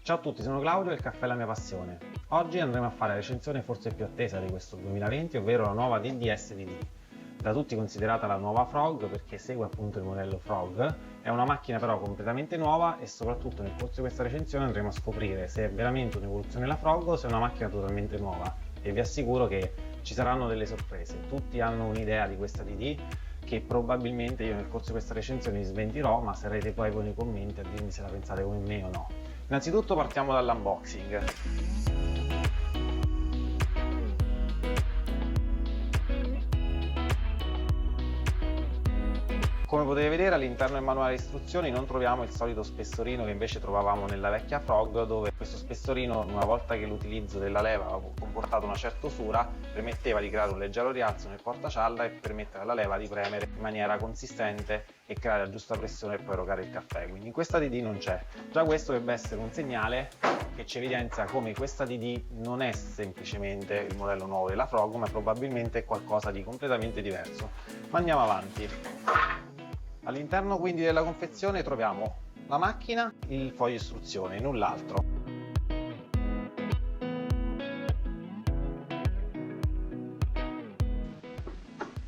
Ciao a tutti, sono Claudio e il caffè è la mia passione. Oggi andremo a fare la recensione forse più attesa di questo 2020, ovvero la nuova DD-SD. Da tutti considerata la nuova Frog perché segue appunto il modello Frog. È una macchina però completamente nuova e soprattutto nel corso di questa recensione andremo a scoprire se è veramente un'evoluzione della Frog o se è una macchina totalmente nuova. E vi assicuro che ci saranno delle sorprese. Tutti hanno un'idea di questa DD che probabilmente io nel corso di questa recensione vi smentirò, ma sarete poi voi nei commenti a dirmi se la pensate come me o no. Innanzitutto partiamo dall'unboxing. Come potete vedere all'interno del manuale di istruzioni non troviamo il solito spessorino che invece trovavamo nella vecchia Frog, dove questo spessorino, una volta che l'utilizzo della leva aveva comportato una certa usura, permetteva di creare un leggero rialzo nel portacialda e permettere alla leva di premere in maniera consistente e creare la giusta pressione per poi erogare il caffè. Quindi in questa DD non c'è. Già questo dovrebbe essere un segnale che ci evidenzia come questa DD non è semplicemente il modello nuovo della Frog, ma probabilmente è qualcosa di completamente diverso. Ma andiamo avanti. All'interno quindi della confezione troviamo la macchina, il foglio istruzione, null'altro.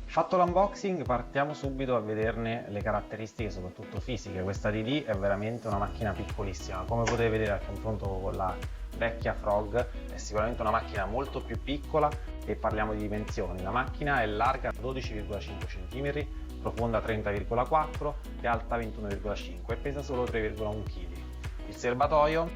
Fatto l'unboxing partiamo subito a vederne le caratteristiche soprattutto fisiche. Questa DD è veramente una macchina piccolissima, come potete vedere al confronto con la vecchia Frog è sicuramente una macchina molto più piccola e parliamo di dimensioni. La macchina è larga 12,5 cm, profonda 30,4 e alta 21,5 e pesa solo 3,1 kg. Il serbatoio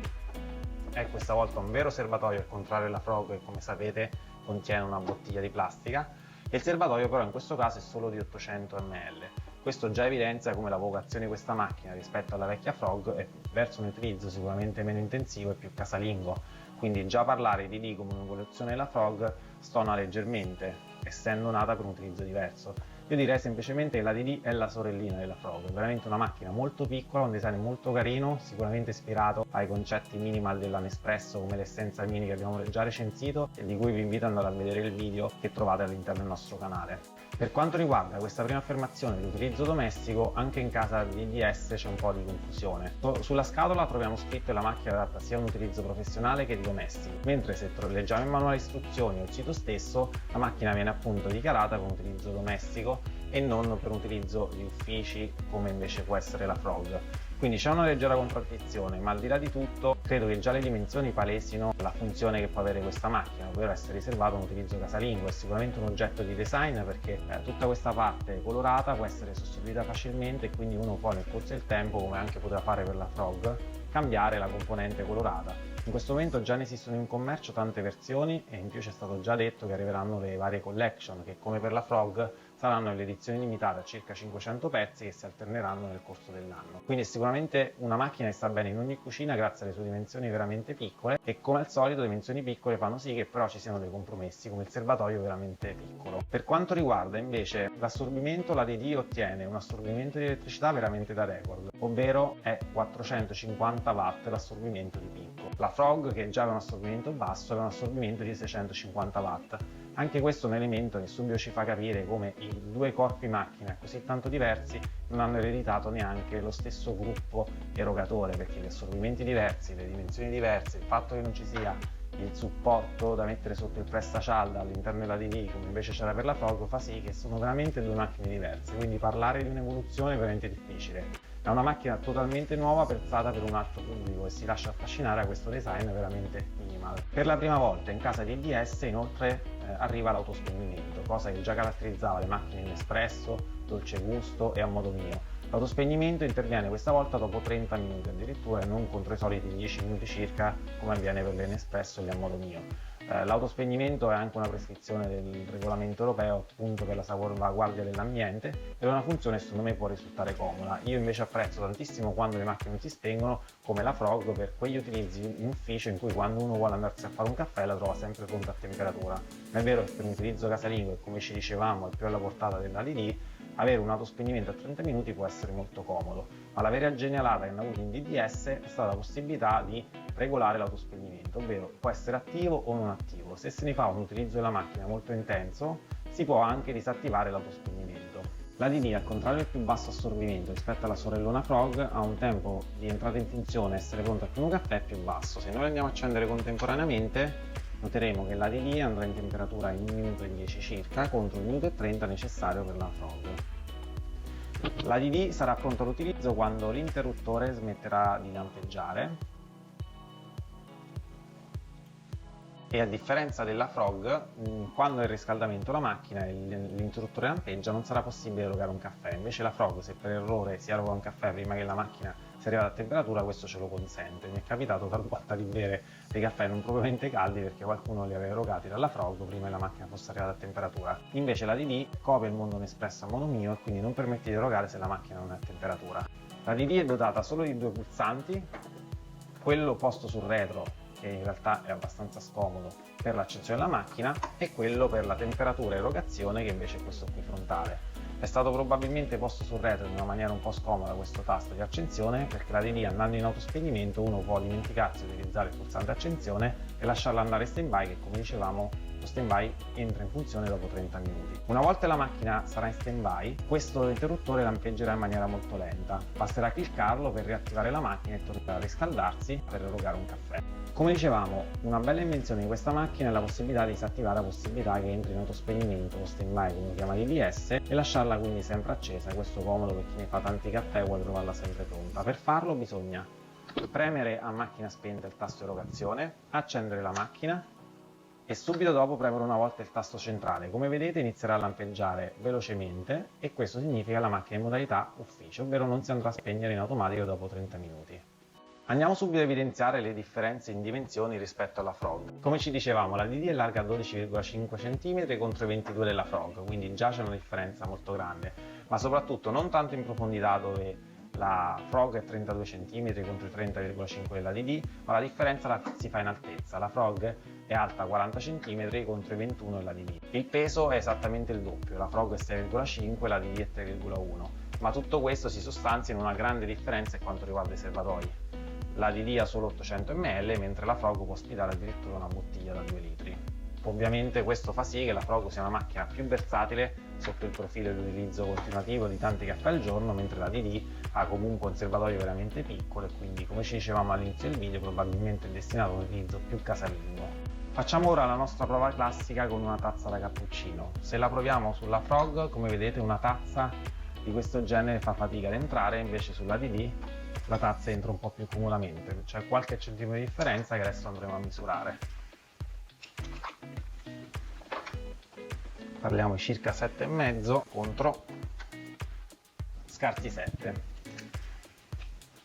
è questa volta un vero serbatoio, al contrario della Frog che come sapete contiene una bottiglia di plastica, e il serbatoio però in questo caso è solo di 800 ml. Questo già evidenzia come la vocazione di questa macchina rispetto alla vecchia Frog è verso un utilizzo sicuramente meno intensivo e più casalingo, quindi già parlare di DD come un'evoluzione della Frog stona leggermente, essendo nata per un utilizzo diverso. Io direi semplicemente che la DD è la sorellina della Frog, è veramente una macchina molto piccola, un design molto carino, sicuramente ispirato ai concetti minimal della Nespresso come l'essenza mini che abbiamo già recensito e di cui vi invito ad andare a vedere il video che trovate all'interno del nostro canale. Per quanto riguarda questa prima affermazione di utilizzo domestico, anche in casa DDS c'è un po' di confusione. Sulla scatola troviamo scritto che la macchina è adatta sia a un utilizzo professionale che di domestico, mentre se leggiamo il manuale di istruzioni o il sito stesso, la macchina viene appunto dichiarata per un utilizzo domestico e non per un utilizzo di uffici come invece può essere la Frog. Quindi c'è una leggera contraddizione, ma al di là di tutto credo che già le dimensioni palesino la funzione che può avere questa macchina, ovvero essere riservato a un utilizzo casalingo. È sicuramente un oggetto di design perché tutta questa parte colorata può essere sostituita facilmente e quindi uno può nel corso del tempo, come anche poteva fare per la Frog, cambiare la componente colorata. In questo momento già ne esistono in commercio tante versioni e in più c'è stato già detto che arriveranno le varie collection che come per la Frog saranno le edizioni limitate a circa 500 pezzi che si alterneranno nel corso dell'anno. Quindi è sicuramente una macchina che sta bene in ogni cucina grazie alle sue dimensioni veramente piccole e come al solito dimensioni piccole fanno sì che però ci siano dei compromessi come il serbatoio veramente piccolo. Per quanto riguarda invece l'assorbimento, la DD ottiene un assorbimento di elettricità veramente da record, ovvero è 450 watt l'assorbimento di picco. La Frog, che già aveva un assorbimento basso, aveva un assorbimento di 650 watt. Anche questo è un elemento che subito ci fa capire come i due corpi macchina così tanto diversi non hanno ereditato neanche lo stesso gruppo erogatore, perché gli assorbimenti diversi, le dimensioni diverse, il fatto che non ci sia il supporto da mettere sotto il pressacialda all'interno della DD come invece c'era per la Frog fa sì che sono veramente due macchine diverse, quindi parlare di un'evoluzione è veramente difficile. È una macchina totalmente nuova pensata per un altro pubblico e si lascia affascinare da questo design veramente minimal. Per la prima volta in casa di DS inoltre arriva l'autospegnimento, cosa che già caratterizzava le macchine Nespresso, Dolce Gusto e A Modo Mio. L'autospegnimento interviene questa volta dopo 30 minuti addirittura e non contro i soliti 10 minuti circa come avviene per le Nespresso e le A Modo Mio. L'autospegnimento è anche una prescrizione del regolamento europeo appunto per la salvaguardia dell'ambiente ed è una funzione che secondo me può risultare comoda. Io invece apprezzo tantissimo quando le macchine non si spengono come la Frog per quegli utilizzi in ufficio in cui quando uno vuole andarsi a fare un caffè la trova sempre pronta a temperatura. Ma è vero che per un utilizzo casalingo e come ci dicevamo è più alla portata della DD, avere un autospegnimento a 30 minuti può essere molto comodo, ma la vera genialata che hanno avuto in DDS è stata la possibilità di regolare l'autospegnimento, ovvero può essere attivo o non attivo. Se se ne fa un utilizzo della macchina molto intenso, si può anche disattivare l'autospegnimento. La DD, al contrario del più basso assorbimento rispetto alla sorellona Frog, ha un tempo di entrata in funzione e essere pronto al primo caffè più basso. Se noi le andiamo a accendere contemporaneamente, noteremo che la DD andrà in temperatura in 1 minuto e 10 circa, contro il minuto e 30 necessario per la Frog. La DD sarà pronta all'utilizzo quando l'interruttore smetterà di lampeggiare, e a differenza della Frog, quando è il riscaldamento della macchina e l'interruttore lampeggia, non sarà possibile erogare un caffè. Invece la Frog, se per errore si eroga un caffè prima che la macchina sia arrivata a temperatura, questo ce lo consente. Mi è capitato talvolta di bere dei caffè non propriamente caldi perché qualcuno li aveva erogati dalla Frog prima che la macchina fosse arrivata a temperatura. Invece la DD copre il mondo Nespresso a monomio e quindi non permette di erogare se la macchina non è a temperatura. La DD è dotata solo di 2 pulsanti, quello posto sul retro, che in realtà è abbastanza scomodo per l'accensione della macchina, e quello per la temperatura e erogazione, che invece è questo qui frontale. È stato probabilmente posto sul retro in una maniera un po' scomoda questo tasto di accensione, perché la DD, andando in autospegnimento, uno può dimenticarsi di utilizzare il pulsante accensione e lasciarla andare stand by, che come dicevamo lo stand by entra in funzione dopo 30 minuti. Una volta la macchina sarà in stand by, questo interruttore lampeggerà in maniera molto lenta. Basterà cliccarlo per riattivare la macchina e tornare a riscaldarsi per erogare un caffè. Come dicevamo, una bella invenzione di questa macchina è la possibilità di disattivare la possibilità che entri in autospegnimento o stand by, come lo chiama DDS, e lasciarla quindi sempre accesa. Questo è comodo per chi ne fa tanti caffè e vuole trovarla sempre pronta. Per farlo bisogna premere a macchina spenta il tasto erogazione, accendere la macchina e subito dopo premere una volta il tasto centrale. Come vedete inizierà a lampeggiare velocemente e questo significa la macchina in modalità ufficio, ovvero non si andrà a spegnere in automatico dopo 30 minuti. Andiamo subito a evidenziare le differenze in dimensioni rispetto alla Frog. Come ci dicevamo, la DD è larga 12,5 cm contro i 22 della Frog, quindi già c'è una differenza molto grande, ma soprattutto non tanto in profondità, dove la Frog è 32 cm contro i 30,5 della DD, ma la differenza si fa in altezza. La Frog è alta 40 cm contro i 21 della DD. Il peso è esattamente il doppio, la Frog è 6,5 e la DD è 3,1, ma tutto questo si sostanzia in una grande differenza per quanto riguarda i serbatoi. La DD ha solo 800 ml, mentre la Frog può ospitare addirittura una bottiglia da 2 litri. Ovviamente questo fa sì che la Frog sia una macchina più versatile sotto il profilo di utilizzo continuativo di tanti caffè al giorno, mentre la DD ha comunque un serbatoio veramente piccolo e quindi, come ci dicevamo all'inizio del video, probabilmente è destinato a un utilizzo più casalingo. Facciamo ora la nostra prova classica con una tazza da cappuccino. Se la proviamo sulla Frog, come vedete, una tazza di questo genere fa fatica ad entrare, invece sulla DD la tazza entra un po' più comodamente. C'è qualche centimetro di differenza che adesso andremo a misurare. Parliamo di circa 7,5 contro scarsi 7.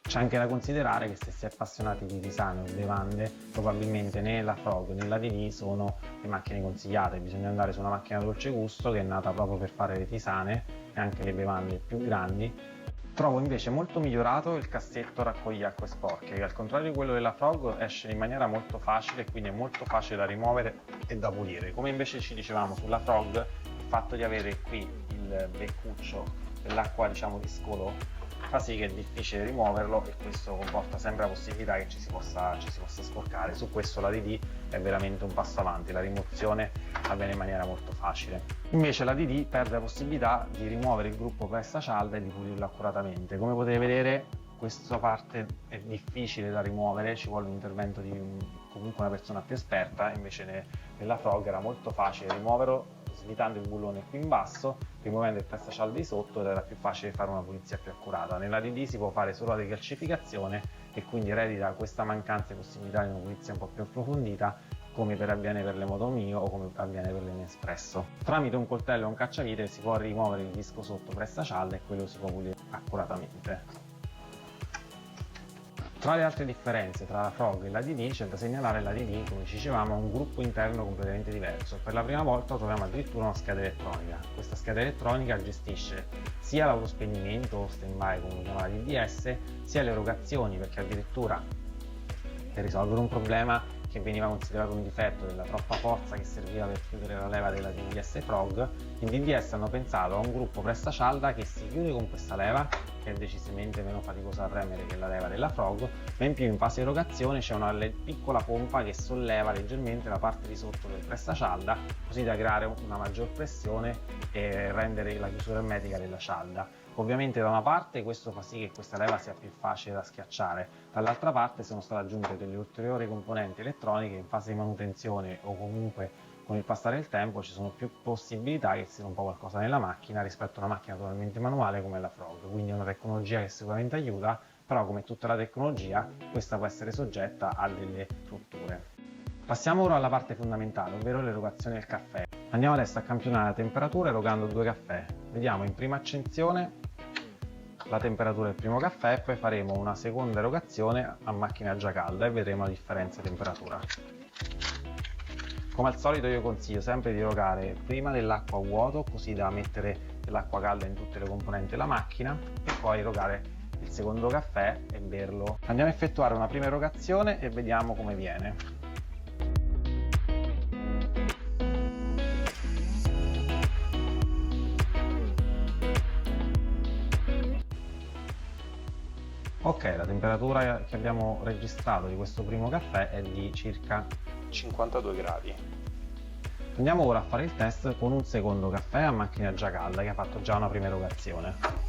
C'è anche da considerare che se si è appassionati di tisane o bevande, probabilmente né la Frog né la DD sono le macchine consigliate. Bisogna andare su una macchina dolce gusto che è nata proprio per fare le tisane e anche le bevande più grandi. Trovo invece molto migliorato il cassetto raccoglie acque sporche, che al contrario di quello della Frog esce in maniera molto facile e quindi è molto facile da rimuovere e da pulire. Come invece ci dicevamo sulla Frog, il fatto di avere qui il beccuccio dell'acqua, diciamo, di scolo fa sì che è difficile rimuoverlo e questo comporta sempre la possibilità che ci si possa sporcare. Su questo la DD è veramente un passo avanti, la rimozione avviene in maniera molto facile. Invece la DD perde la possibilità di rimuovere il gruppo pressa cialda e di pulirlo accuratamente. Come potete vedere, questa parte è difficile da rimuovere, ci vuole un intervento di comunque una persona più esperta, invece nella Frog era molto facile rimuoverlo svitando il bullone qui in basso, rimuovendo il pressacialde di sotto, ed era più facile fare una pulizia più accurata. Nella DD si può fare solo la decalcificazione e quindi eredita questa mancanza di possibilità di una pulizia un po' più approfondita, come avviene per le Moto Mio o come avviene per le Nespresso. Tramite un coltello o un cacciavite si può rimuovere il disco sotto pressacialde e quello si può pulire accuratamente. Tra le altre differenze tra la Frog e la DD c'è da segnalare la DD, come ci dicevamo, ha un gruppo interno completamente diverso. Per la prima volta troviamo addirittura una scheda elettronica. Questa scheda elettronica gestisce sia l'autospegnimento o stand-by, come lo chiama la DDS, sia le erogazioni, perché addirittura per risolvere un problema che veniva considerato un difetto della troppa forza che serviva per chiudere la leva della DDS Frog, in DDS hanno pensato a un gruppo pressacialda che si chiude con questa leva che è decisamente meno faticosa da premere che la leva della Frog, ma in più in fase di erogazione c'è una piccola pompa che solleva leggermente la parte di sotto del pressacialda, così da creare una maggior pressione e rendere la chiusura ermetica della cialda. Ovviamente da una parte questo fa sì che questa leva sia più facile da schiacciare, dall'altra parte sono state aggiunte delle ulteriori componenti elettroniche in fase di manutenzione o comunque con il passare del tempo ci sono più possibilità che sia un po' qualcosa nella macchina rispetto a una macchina totalmente manuale come la Frog, quindi è una tecnologia che sicuramente aiuta, però come tutta la tecnologia questa può essere soggetta a delle rotture. Passiamo ora alla parte fondamentale, ovvero l'erogazione del caffè. Andiamo adesso a campionare la temperatura erogando 2 caffè. Vediamo in prima accensione la temperatura del primo caffè e poi faremo una seconda erogazione a macchina già calda e vedremo la differenza di temperatura. Come al solito io consiglio sempre di erogare prima dell'acqua a vuoto, così da mettere dell'acqua calda in tutte le componenti della macchina, e poi erogare il secondo caffè e berlo. Andiamo a effettuare una prima erogazione e vediamo come viene. Ok, la temperatura che abbiamo registrato di questo primo caffè è di circa 52 gradi. Andiamo ora a fare il test con un secondo caffè a macchina già calda che ha fatto già una prima erogazione.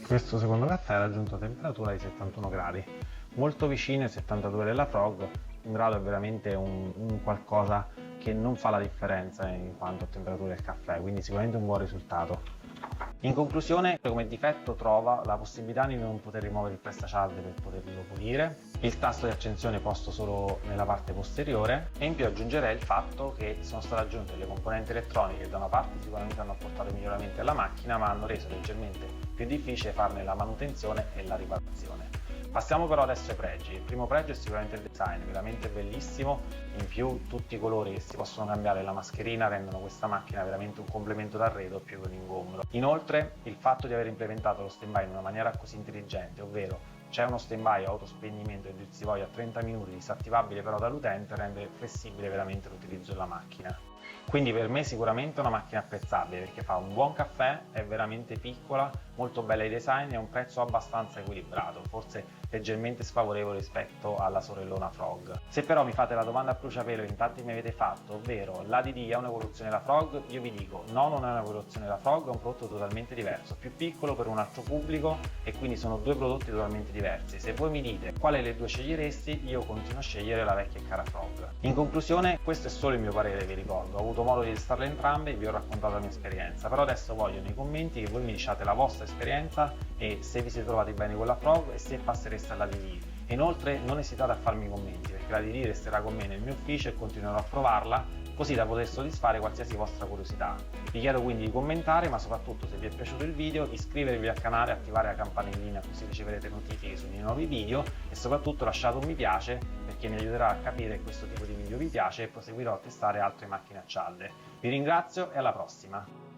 Questo secondo caffè ha raggiunto temperatura di 71 gradi, molto vicino ai 72 della Frog. Un grado è veramente un qualcosa che non fa la differenza in quanto a temperatura del caffè, quindi sicuramente un buon risultato. In conclusione, come difetto trova la possibilità di non poter rimuovere il pressacialde per poterlo pulire, il tasto di accensione posto solo nella parte posteriore, e in più aggiungerei il fatto che sono state aggiunte le componenti elettroniche che da una parte sicuramente hanno apportato miglioramenti alla macchina, ma hanno reso leggermente più difficile farne la manutenzione e la riparazione. Passiamo però adesso ai pregi. Il primo pregio è sicuramente il design, veramente bellissimo, in più tutti i colori che si possono cambiare e la mascherina rendono questa macchina veramente un complemento d'arredo più che un ingombro. Inoltre il fatto di aver implementato lo stand-by in una maniera così intelligente, ovvero c'è uno stand-by autospegnimento del dirsi-voglia a 30 minuti disattivabile però dall'utente, rende flessibile veramente l'utilizzo della macchina. Quindi per me sicuramente è una macchina apprezzabile perché fa un buon caffè, è veramente piccola, molto bella di design e a un prezzo abbastanza equilibrato, forse leggermente sfavorevole rispetto alla sorellona Frog. Se però mi fate la domanda a bruciapelo che in tanti mi avete fatto, ovvero l'ADD è un'evoluzione della Frog, io vi dico no, non è un'evoluzione della Frog, è un prodotto totalmente diverso, più piccolo per un altro pubblico e quindi sono due prodotti totalmente diversi. Se voi mi dite quale delle due sceglieresti, io continuo a scegliere la vecchia e cara Frog. In conclusione, questo è solo il mio parere, vi ricordo, ho avuto modo di testarle entrambe e vi ho raccontato la mia esperienza, però adesso voglio nei commenti che voi mi diciate la vostra esperienza e se vi siete trovati bene con la Frog e se passereste all'ADD. Inoltre non esitate a farmi i commenti perché l'ADD resterà con me nel mio ufficio e continuerò a provarla così da poter soddisfare qualsiasi vostra curiosità. Vi chiedo quindi di commentare, ma soprattutto se vi è piaciuto il video iscrivervi al canale e attivare la campanellina così riceverete notifiche sui miei nuovi video e soprattutto lasciate un mi piace perché mi aiuterà a capire che questo tipo di video vi piace e proseguirò a testare altre macchine a cialde. Vi ringrazio e alla prossima!